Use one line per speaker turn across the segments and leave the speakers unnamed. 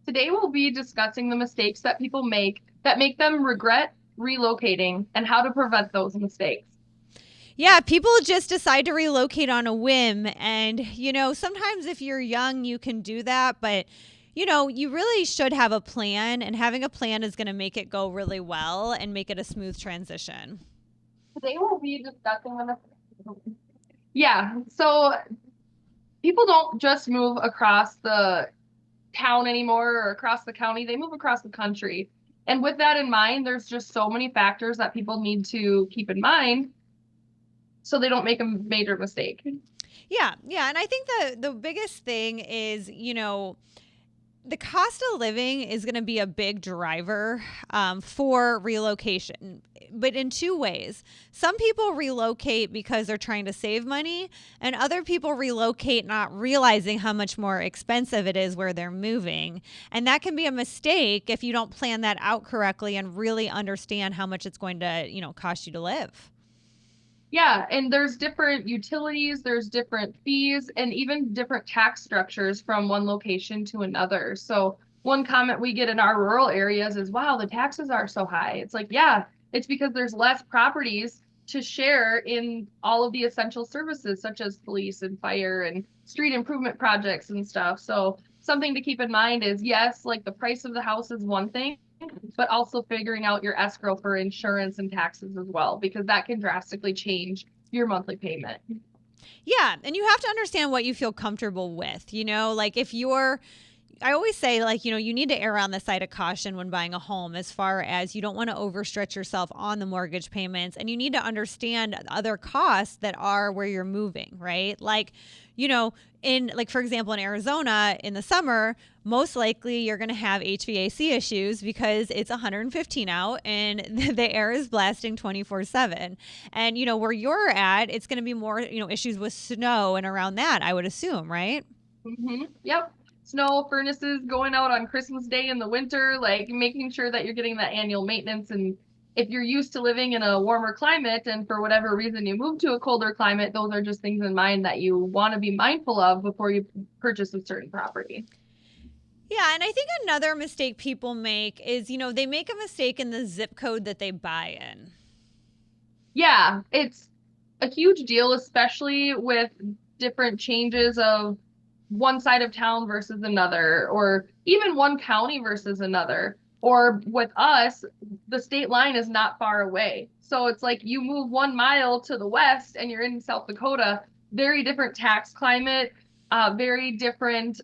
Today we'll be discussing the mistakes that people make that make them regret relocating and how to prevent those mistakes.
Yeah, people just decide to relocate on a whim. And, sometimes if you're young, you can do that. But, you really should have a plan. And having a plan is going to make it go really well and make it a smooth transition.
Today we'll be discussing the mistakes. Yeah, so people don't just move across the town anymore or across the county, they move across the country. And with that in mind, there's just so many factors that people need to keep in mind so they don't make a major mistake.
Yeah. Yeah. And I think the biggest thing is, the cost of living is going to be a big driver for relocation, but in two ways. Some people relocate because they're trying to save money, and other people relocate not realizing how much more expensive it is where they're moving. And that can be a mistake if you don't plan that out correctly and really understand how much it's going to, cost you to live.
Yeah, and there's different utilities, there's different fees, and even different tax structures from one location to another. So, one comment we get in our rural areas is, wow, the taxes are so high. It's like, yeah, it's because there's less properties to share in all of the essential services, such as police and fire and street improvement projects and stuff. So, something to keep in mind is, yes, like the price of the house is one thing, but also figuring out your escrow for insurance and taxes as well, because that can drastically change your monthly payment.
Yeah. And you have to understand what you feel comfortable with. Like if you're, I always say, like, you need to err on the side of caution when buying a home, as far as you don't want to overstretch yourself on the mortgage payments, and you need to understand other costs that are where you're moving, right? Like, for example, in Arizona in the summer, most likely you're going to have HVAC issues because it's 115 out and the air is blasting 24/7. And, where you're at, it's going to be more, issues with snow and around that, I would assume, right?
Yep. Snow furnaces going out on Christmas Day in the winter, like making sure that you're getting that annual maintenance. And if you're used to living in a warmer climate and for whatever reason you move to a colder climate, those are just things in mind that you want to be mindful of before you purchase a certain property.
Yeah, and I think another mistake people make is, they make a mistake in the zip code that they buy in.
Yeah, it's a huge deal, especially with different changes of one side of town versus another, or even one county versus another. Or with us, the state line is not far away. So it's like you move 1 mile to the west and you're in South Dakota, very different tax climate, very different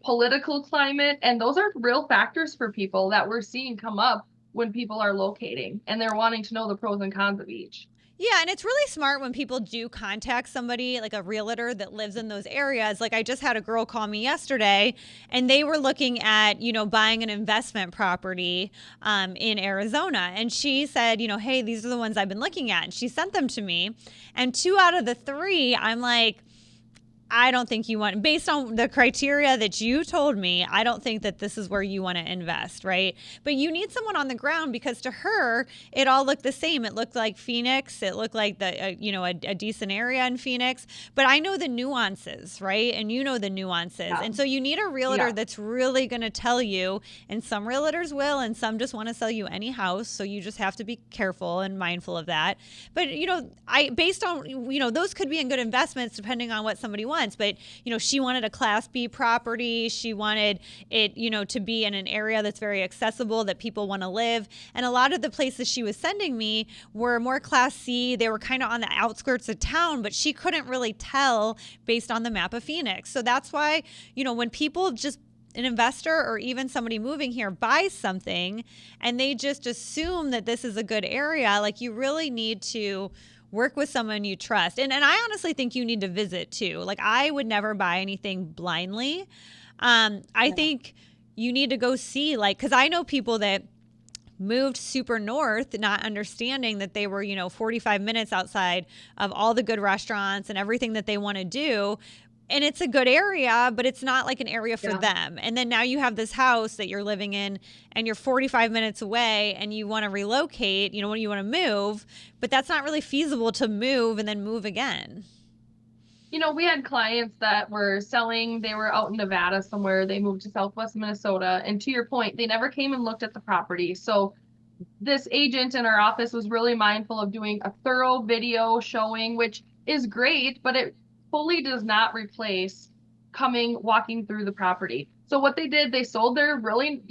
political climate. And those are real factors for people that we're seeing come up when people are locating and they're wanting to know the pros and cons of each.
Yeah, and it's really smart when people do contact somebody like a realtor that lives in those areas. Like I just had a girl call me yesterday and they were looking at, buying an investment property in Arizona. And she said, hey, these are the ones I've been looking at. And she sent them to me. And two out of the three, I'm like, I don't think you want, based on the criteria that you told me, I don't think that this is where you want to invest, right? But you need someone on the ground because to her, it all looked the same. It looked like Phoenix. It looked like a decent area in Phoenix. But I know the nuances, right? And you know the nuances.
Yeah.
And so you need a realtor
Yeah.
that's really going to tell you, and some realtors will, and some just want to sell you any house. So you just have to be careful and mindful of that. But, based on, those could be in good investments depending on what somebody wants. But, she wanted a Class B property. She wanted it, to be in an area that's very accessible, that people want to live. And a lot of the places she was sending me were more Class C. They were kind of on the outskirts of town, but she couldn't really tell based on the map of Phoenix. So that's why, when people just an investor or even somebody moving here buys something and they just assume that this is a good area, like you really need to work with someone you trust. And I honestly think you need to visit too. Like I would never buy anything blindly. I think you need to go see, like, because I know people that moved super north, not understanding that they were, 45 minutes outside of all the good restaurants and everything that they want to do. And it's a good area, but it's not like an area for them. And then now you have this house that you're living in and you're 45 minutes away and you want to relocate, when you want to move, but that's not really feasible to move and then move again.
We had clients that were selling, they were out in Nevada somewhere, they moved to Southwest Minnesota, and to your point, they never came and looked at the property. So this agent in our office was really mindful of doing a thorough video showing, which is great, but it fully does not replace walking through the property. So what they did, they sold their really,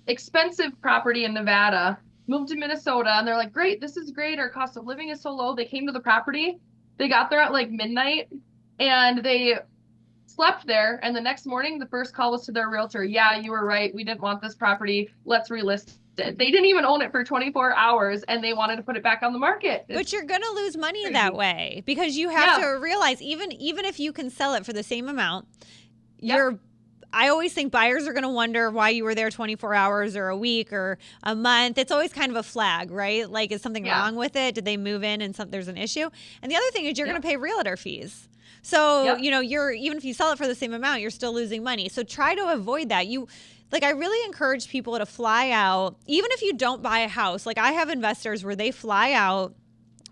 expensive property in Nevada, moved to Minnesota, and they're like, great, this is great. Our cost of living is so low. They came to the property. They got there at like midnight and they slept there. And the next morning, the first call was to their realtor. Yeah, you were right. We didn't want this property. Let's relist it. They didn't even own it for 24 hours and they wanted to put it back on the market.
But you're going to lose money
Crazy.
that way because you have to realize even if you can sell it for the same amount, I always think buyers are going to wonder why you were there 24 hours or a week or a month. It's always kind of a flag, right? Like, is something wrong with it? Did they move in and there's an issue? And the other thing is you're going to pay realtor fees. So, you're, even if you sell it for the same amount, you're still losing money. So try to avoid that. I really encourage people to fly out, even if you don't buy a house. Like, I have investors where they fly out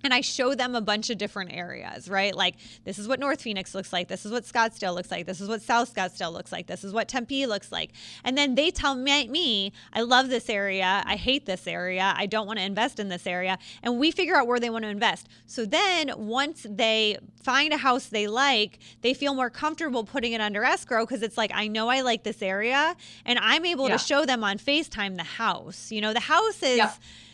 and I show them a bunch of different areas, right? Like, this is what North Phoenix looks like. This is what Scottsdale looks like. This is what South Scottsdale looks like. This is what Tempe looks like. And then they tell me, I love this area. I hate this area. I don't want to invest in this area. And we figure out where they want to invest. So then once they find a house they like, they feel more comfortable putting it under escrow because it's like, I know I like this area. And I'm able to show them on FaceTime the house. The house is...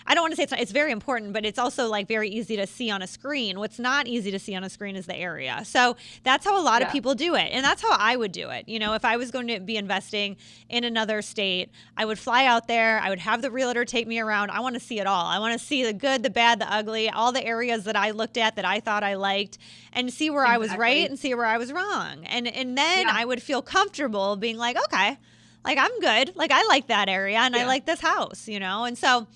I don't want to say it's very important, but it's also like very easy to see on a screen. What's not easy to see on a screen is the area. So that's how a lot of people do it. And that's how I would do it. If I was going to be investing in another state, I would fly out there. I would have the realtor take me around. I want to see it all. I want to see the good, the bad, the ugly, all the areas that I looked at that I thought I liked and see where I was right and see where I was wrong. And then I would feel comfortable being like, okay, like I'm good. Like I like that area and I like this house, and so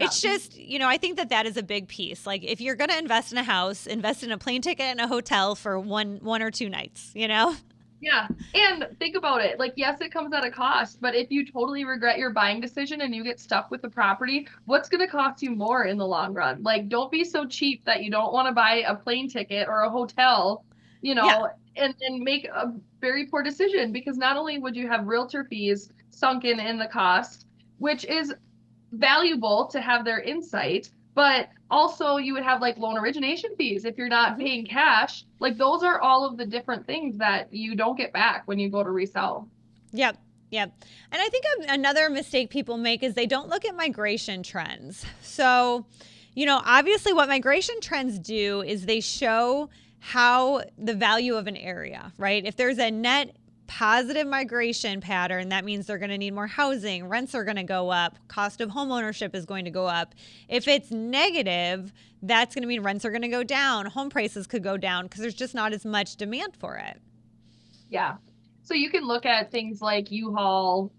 it's just, I think that is a big piece. Like if you're going to invest in a house, invest in a plane ticket and a hotel for one or two nights, Yeah.
And think about it. Like, yes, it comes at a cost, but if you totally regret your buying decision and you get stuck with the property, what's going to cost you more in the long run? Like, don't be so cheap that you don't want to buy a plane ticket or a hotel, and make a very poor decision because not only would you have realtor fees sunken in the cost, which is valuable to have their insight, but also you would have like loan origination fees if you're not paying cash. Like those are all of the different things that you don't get back when you go to resell.
Yep. And I think another mistake people make is they don't look at migration trends. So, obviously what migration trends do is they show how the value of an area, right? If there's a net positive migration pattern, that means they're going to need more housing, rents are going to go up, cost of home ownership is going to go up. If it's negative, that's going to mean rents are going to go down, home prices could go down because there's just not as much demand for it.
Yeah. So you can look at things like U-Haul,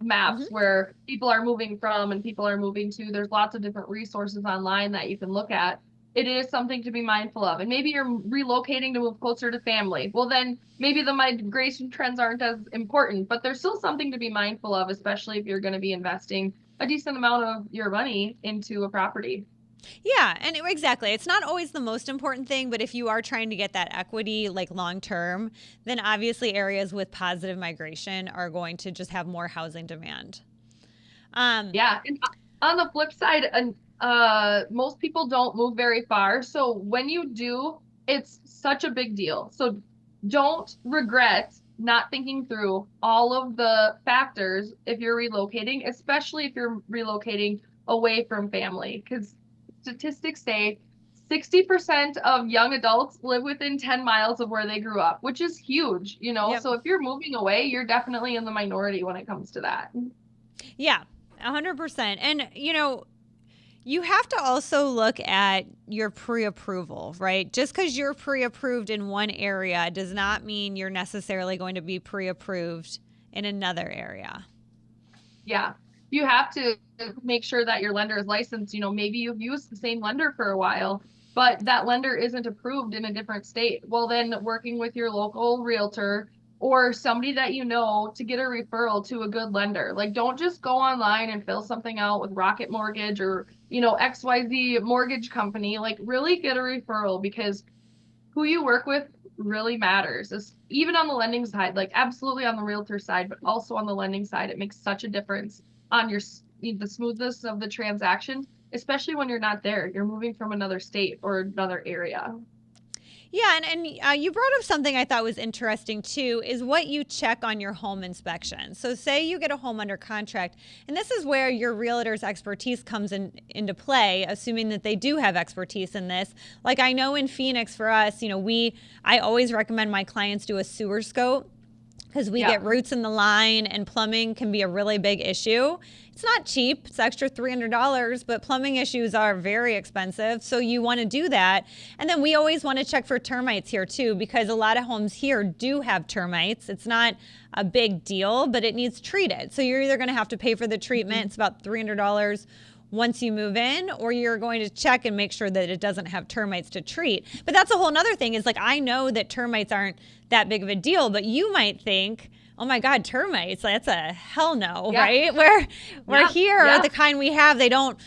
maps where people are moving from and people are moving to. There's lots of different resources online that you can look at. It is something to be mindful of. And maybe you're relocating to move closer to family. Well, then maybe the migration trends aren't as important, but there's still something to be mindful of, especially if you're going to be investing a decent amount of your money into a property.
Yeah, and exactly. It's not always the most important thing, but if you are trying to get that equity like long term, then obviously areas with positive migration are going to just have more housing demand.
And on the flip side, most people don't move very far. So when you do, it's such a big deal. So don't regret not thinking through all of the factors if you're relocating, especially if you're relocating away from family, because statistics say 60% of young adults live within 10 miles of where they grew up, which is huge, So if you're moving away, you're definitely in the minority when it comes to that.
Yeah, 100%. And, you have to also look at your pre-approval, right? Just because you're pre-approved in one area does not mean you're necessarily going to be pre-approved in another area.
Yeah. You have to make sure that your lender is licensed. Maybe you've used the same lender for a while, but that lender isn't approved in a different state. Well, then working with your local realtor or somebody that to get a referral to a good lender. Like, don't just go online and fill something out with Rocket Mortgage or, XYZ mortgage company. Like, really get a referral because who you work with really matters. Even on the lending side, like absolutely on the realtor side, but also on the lending side, it makes such a difference on the smoothness of the transaction, especially when you're not there. You're moving from another state or another area.
Yeah, and you brought up something I thought was interesting too, is what you check on your home inspection. So say you get a home under contract, and this is where your realtor's expertise comes into play, assuming that they do have expertise in this. Like I know in Phoenix for us, I always recommend my clients do a sewer scope because we
Yeah.
get roots in the line and plumbing can be a really big issue. It's not cheap, it's extra $300, but plumbing issues are very expensive. So you want to do that. And then we always want to check for termites here too, because a lot of homes here do have termites. It's not a big deal, but it needs treated. So you're either going to have to pay for the treatment, it's about $300 once you move in, or you're going to check and make sure that it doesn't have termites to treat. But that's a whole nother thing, is like, I know that termites aren't that big of a deal, but you might think, oh my God, termites, that's a hell no,
Yeah.
right? Where
Yeah.
here,
Yeah.
the kind we have, they don't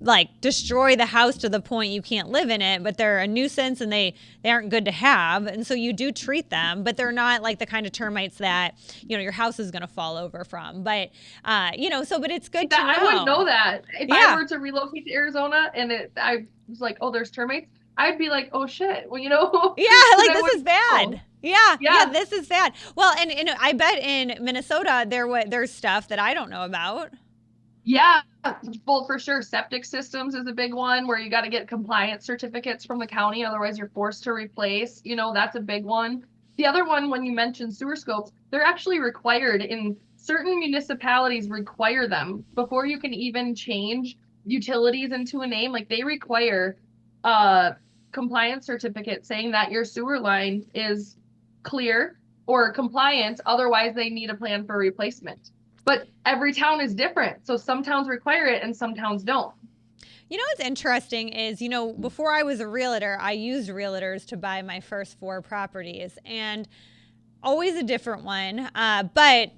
like destroy the house to the point you can't live in it, but they're a nuisance and they aren't good to have. And so you do treat them, but they're not like the kind of termites that, your house is going to fall over from. But, but it's good to know.
I wouldn't know that. If
Yeah.
I were to relocate to Arizona and I was like, oh, there's termites, I'd be like, oh shit. Well,
Yeah,
'cause
like
I
this is
wouldn't
bad.
know.
Yeah,
Yeah.
this is bad. Well, and I bet in Minnesota there's stuff that I don't know about.
Yeah, well, for sure. Septic systems is a big one where you got to get compliance certificates from the county. Otherwise, you're forced to replace. That's a big one. The other one, when you mentioned sewer scopes, they're actually required in certain municipalities, require them before you can even change utilities into a name. Like they require a compliance certificate saying that your sewer line is clear or compliant. Otherwise, they need a plan for replacement. But every town is different. So some towns require it and some towns don't.
What's interesting is, before I was a realtor, I used realtors to buy my first 4 properties, and always a different one. But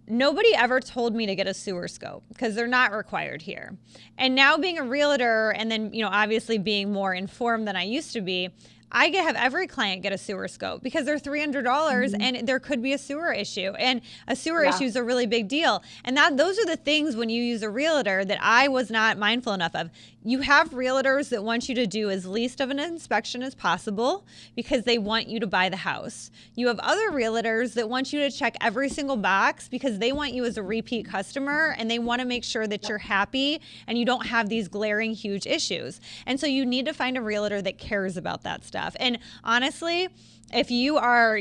nobody ever told me to get a sewer scope because they're not required here. And now being a realtor, and then, obviously being more informed than I used to be, I have every client get a sewer scope because they're $300 and there could be a sewer issue, and a sewer issue is a really big deal. And those are the things when you use a realtor that I was not mindful enough of. You have realtors that want you to do as least of an inspection as possible because they want you to buy the house. You have other realtors that want you to check every single box because they want you as a repeat customer and they want to make sure that you're happy and you don't have these glaring huge issues. And so you need to find a realtor that cares about that stuff. And honestly, if you are,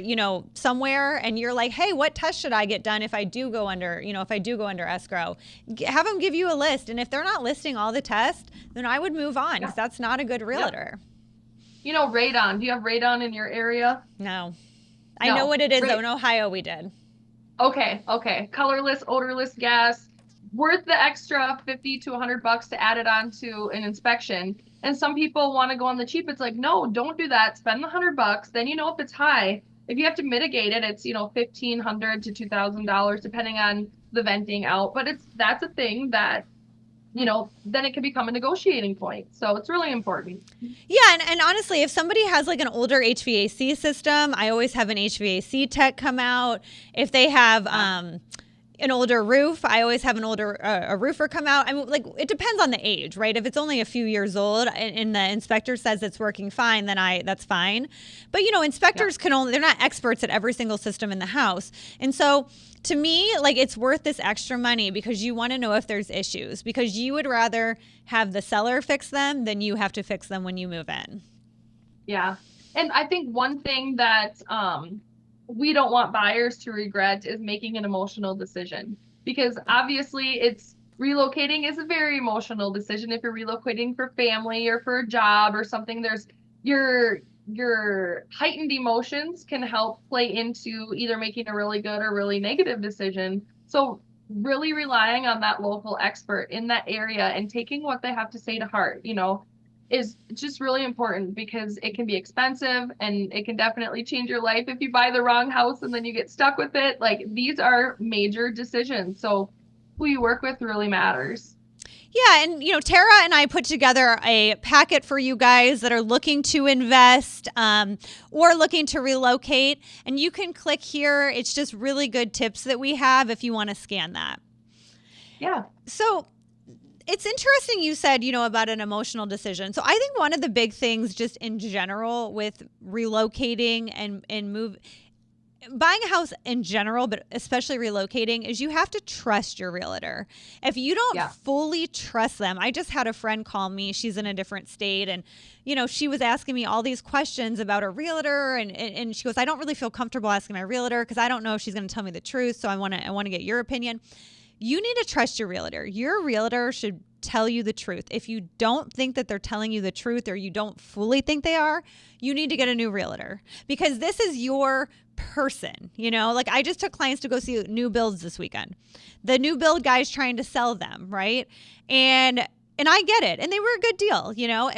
somewhere and you're like, hey, what test should I get done if I do go under, escrow, have them give you a list. And if they're not listing all the tests, then I would move on because that's not a good realtor.
Radon. Do you have radon in your area?
No. I know what it is, though. In Ohio, we did.
Okay. Colorless, odorless gas. Worth the extra 50 to $100 to add it on to an inspection. And some people want to go on the cheap. It's like, no, don't do that. Spend the $100. Then if it's high. If you have to mitigate it, it's $1,500 to $2,000 depending on the venting out. But that's a thing that then it can become a negotiating point. So it's really important.
Yeah. And honestly, if somebody has like an older HVAC system, I always have an HVAC tech come out. If they have an older roof, I always have a roofer come out. I mean, like, it depends on the age, right? If it's only a few years old and the inspector says it's working fine, then that's fine. But inspectors they're not experts at every single system in the house. And so to me, like, it's worth this extra money because you want to know if there's issues, because you would rather have the seller fix them than you have to fix them when you move in.
Yeah. And I think one thing that we don't want buyers to regret is making an emotional decision, because obviously relocating is a very emotional decision. If you're relocating for family or for a job or something, there's your heightened emotions can help play into either making a really good or really negative decision. So really relying on that local expert in that area and taking what they have to say to heart, is just really important, because it can be expensive and it can definitely change your life if you buy the wrong house and then you get stuck with it. Like, these are major decisions. So who you work with really matters.
Yeah, and Tara and I put together a packet for you guys that are looking to invest or looking to relocate, and you can click here. It's just really good tips that we have if you want to scan that.
Yeah.
So it's interesting you said, about an emotional decision. So I think one of the big things just in general with relocating and buying a house in general, but especially relocating, is you have to trust your realtor. If you don't fully trust them, I just had a friend call me. She's in a different state, and she was asking me all these questions about her realtor, and she goes, I don't really feel comfortable asking my realtor because I don't know if she's going to tell me the truth. So I want to get your opinion. You need to trust your realtor. Your realtor should tell you the truth. If you don't think that they're telling you the truth, or you don't fully think they are, you need to get a new realtor, because this is your person. Like I just took clients to go see new builds this weekend. The new build guy's trying to sell them, right? And I get it. And they were a good deal,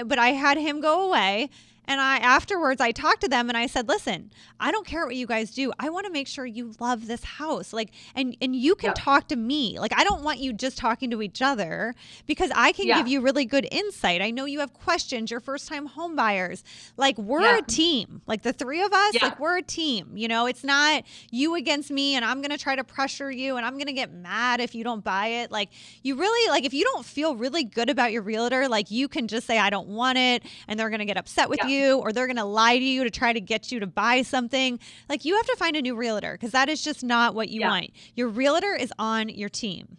but I had him go away. And afterwards, I talked to them and I said, listen, I don't care what you guys do. I want to make sure you love this house. And you can talk to me. I don't want you just talking to each other, because I can give you really good insight. I know you have questions. You're first time home buyers. We're a team. The three of us, we're a team. It's not you against me and I'm going to try to pressure you and I'm going to get mad if you don't buy it. You really, if you don't feel really good about your realtor, you can just say, I don't want it. And they're going to get upset with you, or they're going to lie to you to try to get you to buy something. You have to find a new realtor, because that is just not what you want. Your realtor is on your team.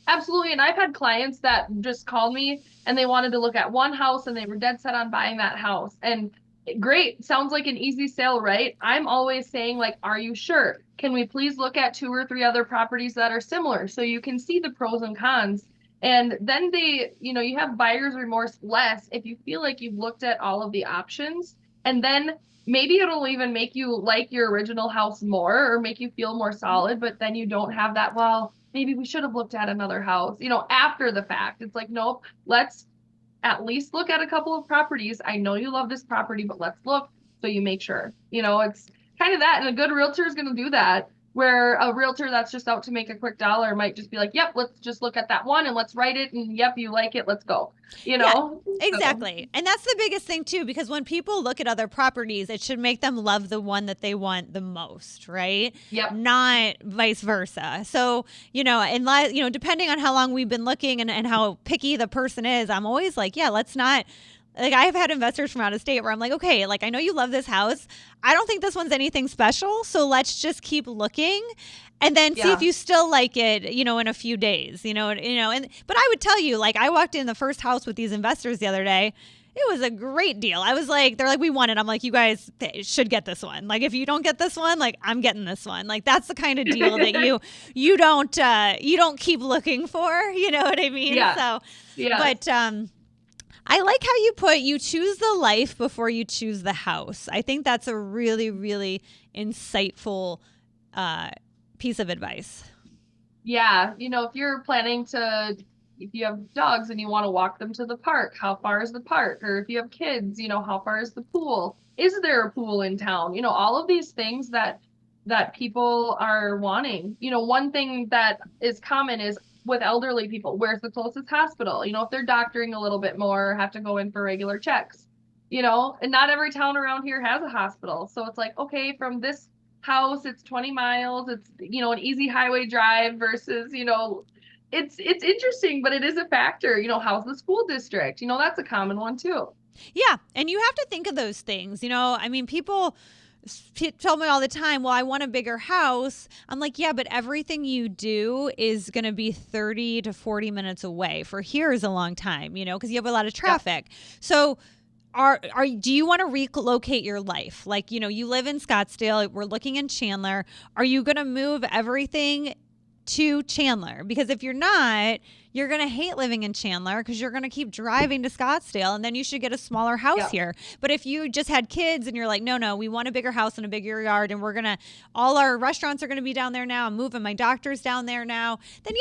Absolutely. And I've had clients that just called me and they wanted to look at one house and they were dead set on buying that house. And great. Sounds like an easy sale, right? I'm always saying, are you sure? Can we please look at 2 or 3 other properties that are similar so you can see the pros and cons? And then you have buyer's remorse less if you feel like you've looked at all of the options, and then maybe it'll even make you like your original house more or make you feel more solid, but then you don't have that, well, maybe we should have looked at another house, after the fact. It's nope, let's at least look at a couple of properties. I know you love this property, but let's look so you make sure. It's kind of that. And a good realtor is going to do that. Where a realtor that's just out to make a quick dollar might just be like, yep, let's just look at that one and let's write it. And yep, you like it. Let's go.
Yeah, exactly. So. And that's the biggest thing too, because when people look at other properties, it should make them love the one that they want the most, right?
Yep.
Not vice versa. So, depending on how long we've been looking and how picky the person is, I'm always like, yeah, let's not. I've had investors from out of state where I'm like, okay, I know you love this house. I don't think this one's anything special. So let's just keep looking and then see if you still like it, in a few days, but I would tell you, I walked in the first house with these investors the other day. It was a great deal. I was like, they're like, we want it. I'm like, you guys should get this one. If you don't get this one, I'm getting this one. That's the kind of deal that you don't keep looking for. You know what I mean?
Yeah.
So,
yeah.
But, I like how you choose the life before you choose the house. I think that's a really, really insightful piece of advice.
Yeah. If you're planning if you have dogs and you want to walk them to the park, how far is the park? Or if you have kids, how far is the pool? Is there a pool in town? All of these things that people are wanting. One thing that is common is with elderly people, where's the closest hospital? If they're doctoring a little bit more, have to go in for regular checks, and not every town around here has a hospital. So it's okay, from this house, it's 20 miles. It's, an easy highway drive versus, it's interesting, but it is a factor. How's the school district? That's a common one too.
Yeah. And you have to think of those things, people tell me all the time, well, I want a bigger house. I'm like, yeah, but everything you do is going to be 30 to 40 minutes away. For here is a long time, because you have a lot of traffic. Yeah. So do you want to relocate your life? You live in Scottsdale. We're looking in Chandler. Are you going to move everything to Chandler? Because if you're not, you're going to hate living in Chandler because you're going to keep driving to Scottsdale, and then you should get a smaller house here. But if you just had kids and you're like, no, we want a bigger house and a bigger yard, and all our restaurants are going to be down there now. I'm moving my doctors down there now. Then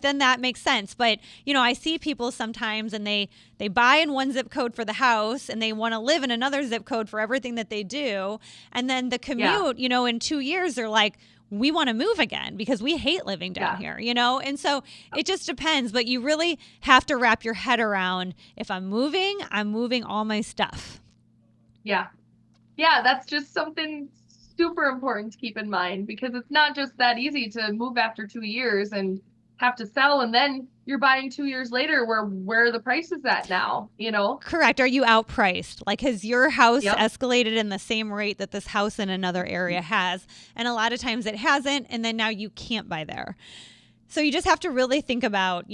then that makes sense. But, I see people sometimes and they buy in one zip code for the house and they want to live in another zip code for everything that they do. And then the commute, in 2 years, they're like, we want to move again because we hate living down
Yeah.
here, you know? And so it just depends, but you really have to wrap your head around, if I'm moving all my stuff.
Yeah. Yeah, that's just something super important to keep in mind because it's not just that easy to move after 2 years and have to sell, and then you're buying 2 years later where the price is at now, you know?
Correct. Are you outpriced? Like, has your house
Yep.
escalated in the same rate that this house in another area has? And a lot of times it hasn't, and then now you can't buy there. So you just have to really think about,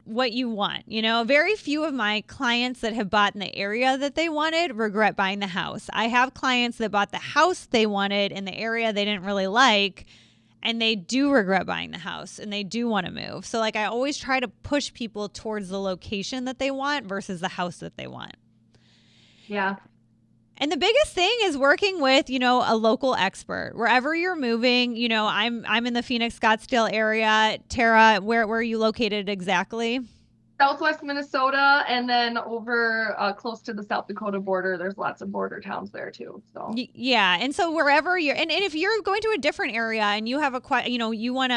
what you want. Very few of my clients that have bought in the area that they wanted regret buying the house. I have clients that bought the house they wanted in the area they didn't really like, and they do regret buying the house and they do want to move. So like, I always try to push people towards the location that they want versus the house that they want.
Yeah.
And the biggest thing is working with, a local expert. Wherever you're moving, I'm in the Phoenix Scottsdale area. Tara, where are you located exactly?
Southwest Minnesota, and then over close to the South Dakota border. There's lots of border towns there too. So
Yeah. And so wherever you're, and if you're going to a different area and you have you want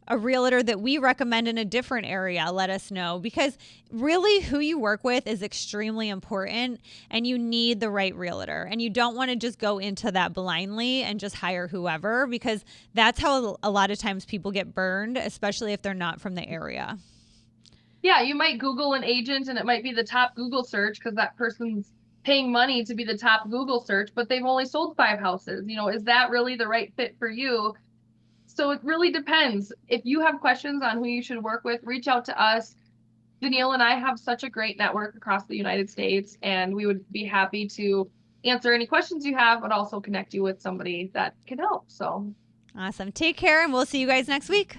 a realtor that we recommend in a different area, let us know, because really who you work with is extremely important, and you need the right realtor, and you don't want to just go into that blindly and just hire whoever, because that's how a lot of times people get burned, especially if they're not from the area.
yeah, you might Google an agent and it might be the top Google search because that person's paying money to be the top Google search, but they've only sold 5 houses. Is that really the right fit for you? So it really depends. If you have questions on who you should work with, reach out to us. Danille and I have such a great network across the United States, and we would be happy to answer any questions you have, but also connect you with somebody that can help. So
Awesome. Take care, and we'll see you guys next week.